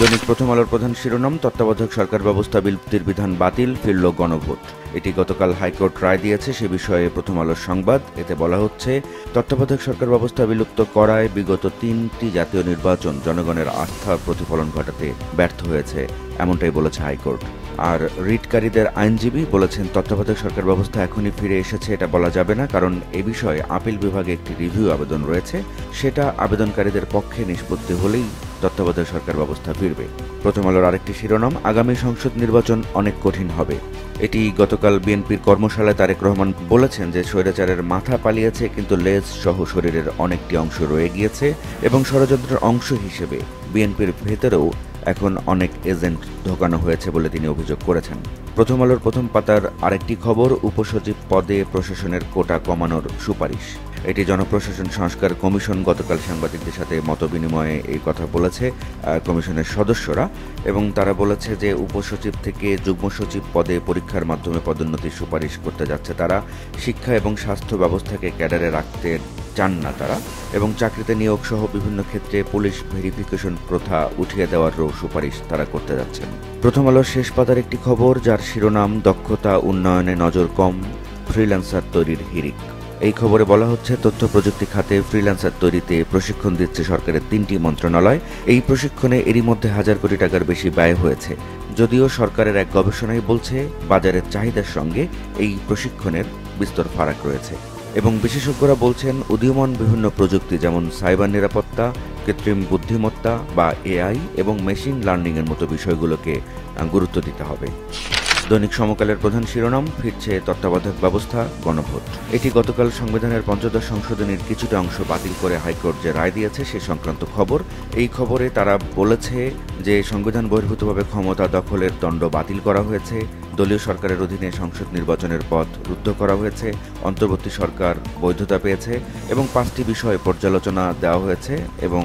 দৈনিক প্রথম আলোর প্রধান শিরোনাম, তত্ত্বাবধায়ক সরকার ব্যবস্থা বিলুপ্তির বিধান বাতিল, ফিরল গণভোট। এটি গতকাল হাইকোর্ট রায় দিয়েছে, সে বিষয়ে প্রথম আলোর সংবাদ। এতে বলা হচ্ছে, তত্ত্বাবধায়ক সরকার ব্যবস্থা বিলুপ্ত করায় বিগত 3টি জাতীয় নির্বাচন জনগণের আস্থার প্রতিফলন ঘটাতে ব্যর্থ হয়েছে, এমনটাই বলেছে হাইকোর্ট। আর রিটকারীদের আইনজীবী বলেছেন, তত্ত্বাবধায়ক সরকার ব্যবস্থা এখনই ফিরে এসেছে এটা বলা যাবে না, কারণ এ বিষয়ে আপিল বিভাগে একটি রিভিউ আবেদন রয়েছে, সেটা আবেদনকারীদের পক্ষে নিষ্পত্তি হলেই তত্ত্বাবধায়ক সরকার ব্যবস্থা ফিরবে। প্রথম আলোর আরেকটি শিরোনাম, আগামী সংসদ নির্বাচন অনেক কঠিন হবে। এটি গতকাল বিএনপির কর্মশালায় তারেক রহমান বলেছেন যে ষড়যন্ত্রের মাথা পালিয়েছে, কিন্তু লেজ সহ শরীরের অনেকটি অংশ রয়ে গিয়েছে এবং ষড়যন্ত্রের অংশ হিসেবে বিএনপির ভেতরেও এখন অনেক এজেন্ট ঢোকানো হয়েছে বলে তিনি অভিযোগ করেছেন। প্রথম আলোর প্রথম পাতার আরেকটি খবর, উপসচিব পদে প্রশাসনের কোটা কমানোর সুপারিশ। এটি জনপ্রশাসন সংস্কার কমিশন গতকাল সাংবাদিকদের সাথে মতবিনিময়ে এই কথা বলেছে কমিশনের সদস্যরা, এবং তারা বলেছে যে উপসচিব থেকে যুগ্ম সচিব পদে পরীক্ষার মাধ্যমে পদোন্নতির সুপারিশ করতে যাচ্ছে তারা। শিক্ষা এবং স্বাস্থ্য ব্যবস্থাকে ক্যাডারে রাখতে চান না তারা, এবং চাকরিতে নিয়োগ সহ বিভিন্ন ক্ষেত্রে পুলিশ ভেরিফিকেশন প্রথা উঠিয়ে দেওয়ারও সুপারিশ তারা করতে যাচ্ছেন। প্রথম আলোর শেষ পাতার একটি খবর, যার শিরোনাম, দক্ষতা উন্নয়নে নজর কম, ফ্রিল্যান্সার তৈরির হিড়িক। এই খবরে বলা হচ্ছে, তথ্য প্রযুক্তি খাতে ফ্রিল্যান্সার তৈরিতে প্রশিক্ষণ দিচ্ছে সরকারের 3টি মন্ত্রণালয়। এই প্রশিক্ষণে এরই মধ্যে 1000 কোটি টাকার বেশি ব্যয় হয়েছে। যদিও সরকারের এক গবেষণায় বলছে, বাজারের চাহিদার সঙ্গে এই প্রশিক্ষণের বিস্তর ফারাক রয়েছে, এবং বিশেষজ্ঞরা বলছেন উদীয়মান বিভিন্ন প্রযুক্তি যেমন সাইবার নিরাপত্তা, কৃত্রিম বুদ্ধিমত্তা বা এআই এবং মেশিন লার্নিংয়ের মতো বিষয়গুলোকে গুরুত্ব দিতে হবে। দৈনিক সমকালের প্রধান শিরোনাম, ফিরছে তত্ত্বাবধায়ক ব্যবস্থা, গণভোট। এটি গতকাল সংবিধানের ৫০ সংশোধনীর কিছুটা অংশ বাতিল করে হাইকোর্ট যে রায় দিয়েছে সে সংক্রান্ত খবর। এই খবরে তারা বলেছে যে সংবিধান বহির্ভূতভাবে ক্ষমতা দখলের দণ্ড বাতিল করা হয়েছে, দলীয় সরকারের অধীনে সংসদ নির্বাচনের পথ রুদ্ধ করা হয়েছে, অন্তর্বর্তী সরকার বৈধতা পেয়েছে এবং 5টি বিষয়ে পর্যালোচনা দেওয়া হয়েছে, এবং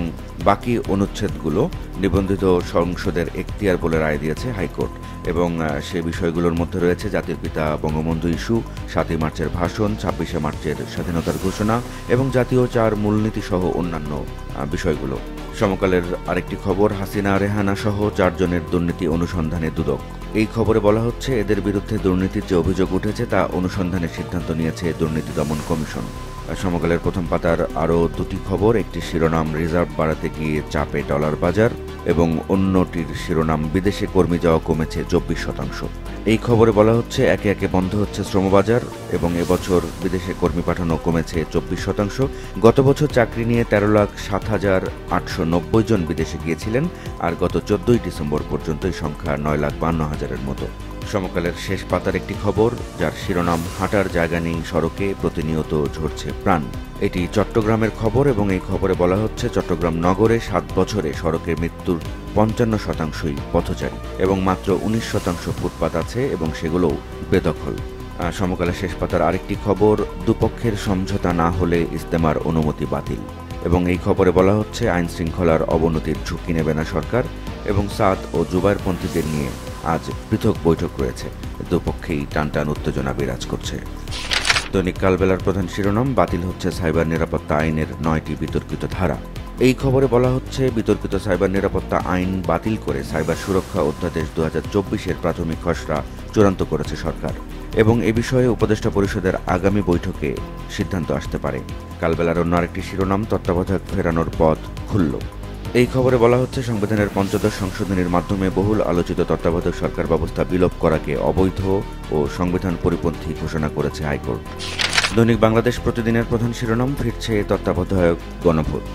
বাকি অনুচ্ছেদগুলো নিবন্ধিত সংসদের এখতিয়ার বলে রায় দিয়েছে হাইকোর্ট। এবং সে বিষয়গুলোর মধ্যে রয়েছে জাতির পিতা বঙ্গবন্ধু ইস্যু, 7ই মার্চের ভাষণ, 26শে মার্চের স্বাধীনতার ঘোষণা এবং জাতীয় 4 মূলনীতি সহ অন্যান্য বিষয়গুলো। সমকালের আরেকটি খবর, হাসিনা রেহানা সহ 4 জনের দুর্নীতি অনুসন্ধানে দুদক। এই খবরে বলা হচ্ছে, এদের বিরুদ্ধে দুর্নীতির যে অভিযোগ উঠেছে তা অনুসন্ধানের সিদ্ধান্ত নিয়েছে দুর্নীতি দমন কমিশন। সমকালের প্রথম পাতার আরও 2টি খবর, একটি শিরোনাম, রিজার্ভ বাড়াতে গিয়ে চাপে ডলার বাজার, এবং অন্যটির শিরোনাম, বিদেশে কর্মী যাওয়া কমেছে 24%। এই খবরে বলা হচ্ছে, একে একে বন্ধ হচ্ছে শ্রমবাজার এবং এবছর বিদেশে কর্মী পাঠানো কমেছে 24%। গত বছর চাকরি নিয়ে 13,07,890 জন বিদেশে গিয়েছিলেন, আর গত 14ই ডিসেম্বর পর্যন্ত এই সংখ্যা 9,52,000-এর মতো। সমকালের শেষ পাতার একটি খবর, যার শিরোনাম, হাঁটার জায়গা নেই সড়কে, প্রতিনিয়ত ঝরছে প্রাণ। এটি চট্টগ্রামের খবর, এবং এই খবরে বলা হচ্ছে, চট্টগ্রাম নগরে 7 বছরে সড়কের মৃত্যুর 55%ই পথচারী এবং মাত্র 19% ফুটপাত আছে এবং সেগুলোও বেদখল। সমকালের শেষ পাতার আরেকটি খবর, দুপক্ষের সমঝোতা না হলে ইজতেমার অনুমতি বাতিল, এবং এই খবরে বলা হচ্ছে, আইন শৃঙ্খলার অবনতির ঝুঁকি নেবে না সরকার, এবং সাদ ও জুবায়েরপন্থীদের নিয়ে আজ পৃথক বৈঠক রয়েছে। দুপক্ষেই টানটান উত্তেজনা বিরাজ করছে। দৈনিক কালবেলার প্রধান শিরোনাম, বাতিল হচ্ছে সাইবার নিরাপত্তা আইনের 9টি বিতর্কিত ধারা। এই খবরে বলা হচ্ছে, বিতর্কিত সাইবার নিরাপত্তা আইন বাতিল করে সাইবার সুরক্ষা অধ্যাদেশ 2024-এর প্রাথমিক খসড়া চূড়ান্ত করেছে সরকার, এবং এ বিষয়ে উপদেষ্টা পরিষদের আগামী বৈঠকে সিদ্ধান্ত আসতে পারে। কালবেলার অন্য আরেকটি শিরোনাম, তত্ত্বাবধায়ক ফেরানোর পথ খুলল। এই খবরে বলা হচ্ছে, সংবিধানের ৫০ সংশোধনীর মাধ্যমে বহুল আলোচিত তত্ত্বাবধায়ক সরকার ব্যবস্থা বিলোপ করাকে অবৈধ ও সংবিধান পরিপন্থী ঘোষণা করেছে হাইকোর্ট। দৈনিক বাংলাদেশ প্রতিদিনের প্রধান শিরোনাম, ফিরছে তত্ত্বাবধায়ক গণভোট।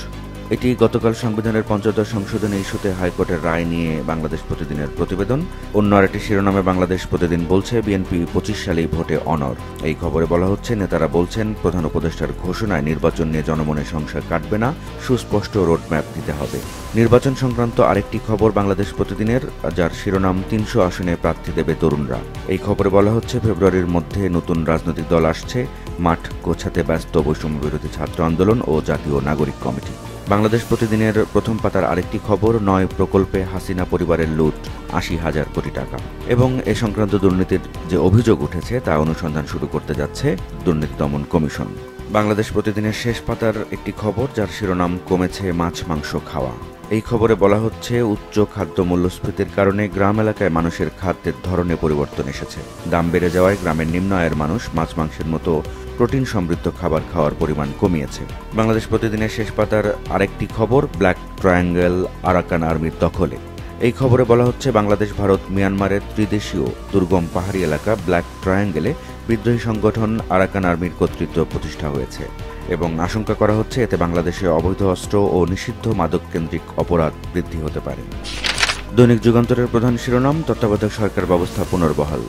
এটি গতকাল সংবিধানের ৫০ সংশোধনী ইস্যুতে হাইকোর্টের রায় নিয়ে বাংলাদেশ প্রতিদিনের প্রতিবেদন। অন্য আরেকটি শিরোনামে বাংলাদেশ প্রতিদিন বলছে, বিএনপি 25 সালেই ভোটে অনড়। এই খবরে বলা হচ্ছে, নেতারা বলছেন, প্রধান উপদেষ্টার ঘোষণায় নির্বাচন নিয়ে জনমনে সংশয় কাটবে না, সুস্পষ্ট রোডম্যাপ দিতে হবে। নির্বাচন সংক্রান্ত আরেকটি খবর বাংলাদেশ প্রতিদিনের, যার শিরোনাম, 300 আসনে প্রার্থী দেবে তরুণরা। এই খবরে বলা হচ্ছে, ফেব্রুয়ারির মধ্যে নতুন রাজনৈতিক দল আসছে, মাঠ গোছাতে ব্যস্ত বৈষম্য বিরোধী ছাত্র আন্দোলন ও জাতীয় নাগরিক কমিটি। বাংলাদেশ প্রতিদিনের প্রথম পাতার আরেকটি খবর, 9 প্রকল্পে হাসিনা পরিবারের লুট 80,000 কোটি টাকা, এবং এ সংক্রান্ত দুর্নীতির যে অভিযোগ উঠেছে তা অনুসন্ধান শুরু করতে যাচ্ছে দুর্নীতি দমন কমিশন। বাংলাদেশ প্রতিদিনের শেষ পাতার একটি খবর, যার শিরোনাম, কমেছে মাছ মাংস খাওয়া। এই খবরে বলা হচ্ছে, উচ্চ খাদ্য মূল্যস্ফীতির কারণে গ্রাম এলাকায় মানুষের খাদ্যের ধরনে পরিবর্তন এসেছে। দাম বেড়ে যাওয়ায় গ্রামের নিম্ন আয়ের মানুষ মাছ মাংসের মতো প্রোটিন সমৃদ্ধ খাবার খাওয়ার পরিমাণ কমিয়েছে। বাংলাদেশ প্রতিদিনের শেষ পাতার আরেকটি খবর, ব্ল্যাক ট্রায়াঙ্গেল আরাকান আর্মির দখলে। এই খবরে বলা হচ্ছে, বাংলাদেশ ভারত মিয়ানমারের ত্রিদেশীয় দুর্গম পাহাড়ি এলাকা ব্ল্যাক ট্রায়াঙ্গেলে বিদ্রোহী সংগঠন আরাকান আর্মির কর্তৃত্ব প্রতিষ্ঠা হয়েছে এবং আশঙ্কা করা হচ্ছে এতে বাংলাদেশে অবৈধ অস্ত্র ও নিষিদ্ধ মাদক কেন্দ্রিক অপরাধ বৃদ্ধি হতে পারে। দৈনিক যুগান্তরের প্রধান শিরোনাম, তত্ত্বাবধায়ক সরকার ব্যবস্থা পুনর্বহাল।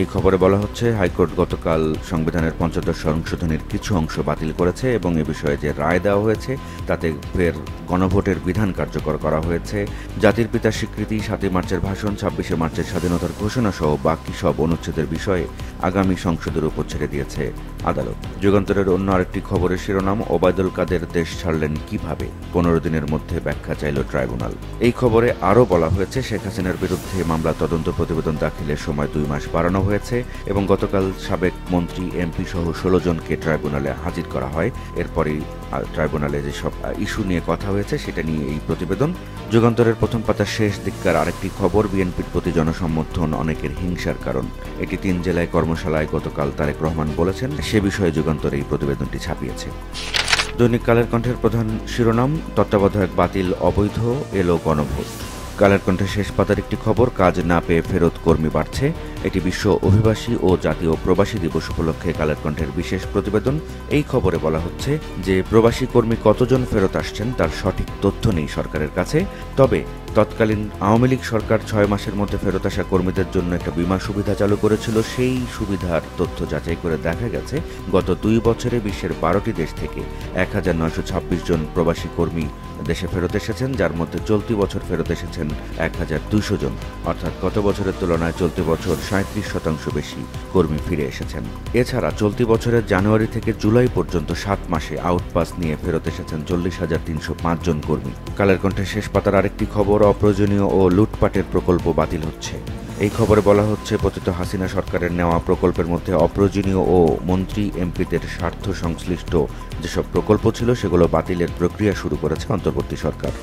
এই খবরে বলা হচ্ছে, হাইকোর্ট গতকাল সংবিধানের ৫৫ সংশোধনীর কিছু অংশ বাতিল করেছে এবং এ বিষয়ে যে রায় দেওয়া হয়েছে তাতে ফের গণভোটের বিধান কার্যকর করা হয়েছে। জাতির পিতার স্বীকৃতি, ৭ই মার্চের ভাষণ, ২৬শে মার্চের স্বাধীনতার ঘোষণা সহ বাকি সব অনুচ্ছেদের বিষয়ে আগামী সংসদের উপর ছেড়ে দিয়েছে আদালত। যুগান্তরের অন্য আরেকটি খবরের শিরোনাম, ওবায়দুল কাদের দেশ ছাড়লেন কিভাবে, ১৫ দিনের মধ্যে ব্যাখ্যা চাইল ট্রাইব্যুনাল। এই খবরে আরও বলা হয়েছে, শেখ হাসিনার বিরুদ্ধে মামলা তদন্ত প্রতিবেদন দাখিলের সময় ২ মাস বাড়ানো হয়েছে এবং গতকাল সাবেক মন্ত্রী, এমপি সহ ১৬ জনকে ট্রাইব্যুনালে হাজির করা হয়। এরপরই ট্রাইব্যুনালে যেসব ইস্যু নিয়ে কথা হয়েছে সেটা নিয়ে এই প্রতিবেদন। যুগান্তরের প্রথম পাতার শেষ দিককার আরেকটি খবর, বিএনপির প্রতি জনসমর্থন অনেকের হিংসার কারণ। এটি ৩ জেলায় কর্মশালায় গতকাল তারেক রহমান বলেছেন, সে বিষয়ে যুগান্তর এই প্রতিবেদনটি ছাপিয়েছে। দৈনিক কালের কণ্ঠের প্রধান শিরোনাম, তত্ত্বাবধায়ক বাতিল, অবৈধ, এলো গণভোট। কালের কণ্ঠের শেষ পাতার একটি খবর, কাজ না পেয়ে ফেরত কর্মী বাড়ছে। এটি বিশ্ব অভিবাসী ও জাতীয় প্রবাসী দিবস উপলক্ষে কালের কণ্ঠের বিশেষ প্রতিবেদন। এই খবরে বলা হচ্ছে যে প্রবাসী কর্মী কতজন ফেরত আসছেন তার সঠিক তথ্য নেই সরকারের কাছে। তবে তৎকালীন আওয়ামী লীগ সরকার ৬ মাসের মধ্যে ফেরত আসা কর্মীদের জন্য একটা বীমা সুবিধা চালু করেছিল। সেই সুবিধার তথ্য যাচাই করে দেখা গেছে গত 2 বছরে বিশ্বের 12টি দেশ থেকে ১,৯২৬ জন প্রবাসী কর্মী দেশে ফেরত এসেছেন, যার মধ্যে চলতি বছর ফেরত এসেছেন ১,২০০ জন। অর্থাৎ গত বছরের তুলনায় চলতি বছর ৩৭% বেশি কর্মী ফিরে এসেছেন। এছাড়া চলতি বছরের জানুয়ারি থেকে জুলাই পর্যন্ত 7 মাসে আউটপাস নিয়ে ফেরত এসেছেন ৪০,৩০৫ জন কর্মী। কালের কণ্ঠের শেষ পাতার আরেকটি খবর, অপ্রয়োজনীয় ও লুটপাটের প্রকল্প বাতিল হচ্ছে। এই খবরে বলা হচ্ছে, পতিত হাসিনা সরকারের নেওয়া প্রকল্পের মধ্যে অপ্রয়োজনীয় ও মন্ত্রী এমপিদের স্বার্থ সংশ্লিষ্ট যেসব প্রকল্প ছিল সেগুলো বাতিলের প্রক্রিয়া শুরু করেছে অন্তর্বর্তী সরকার।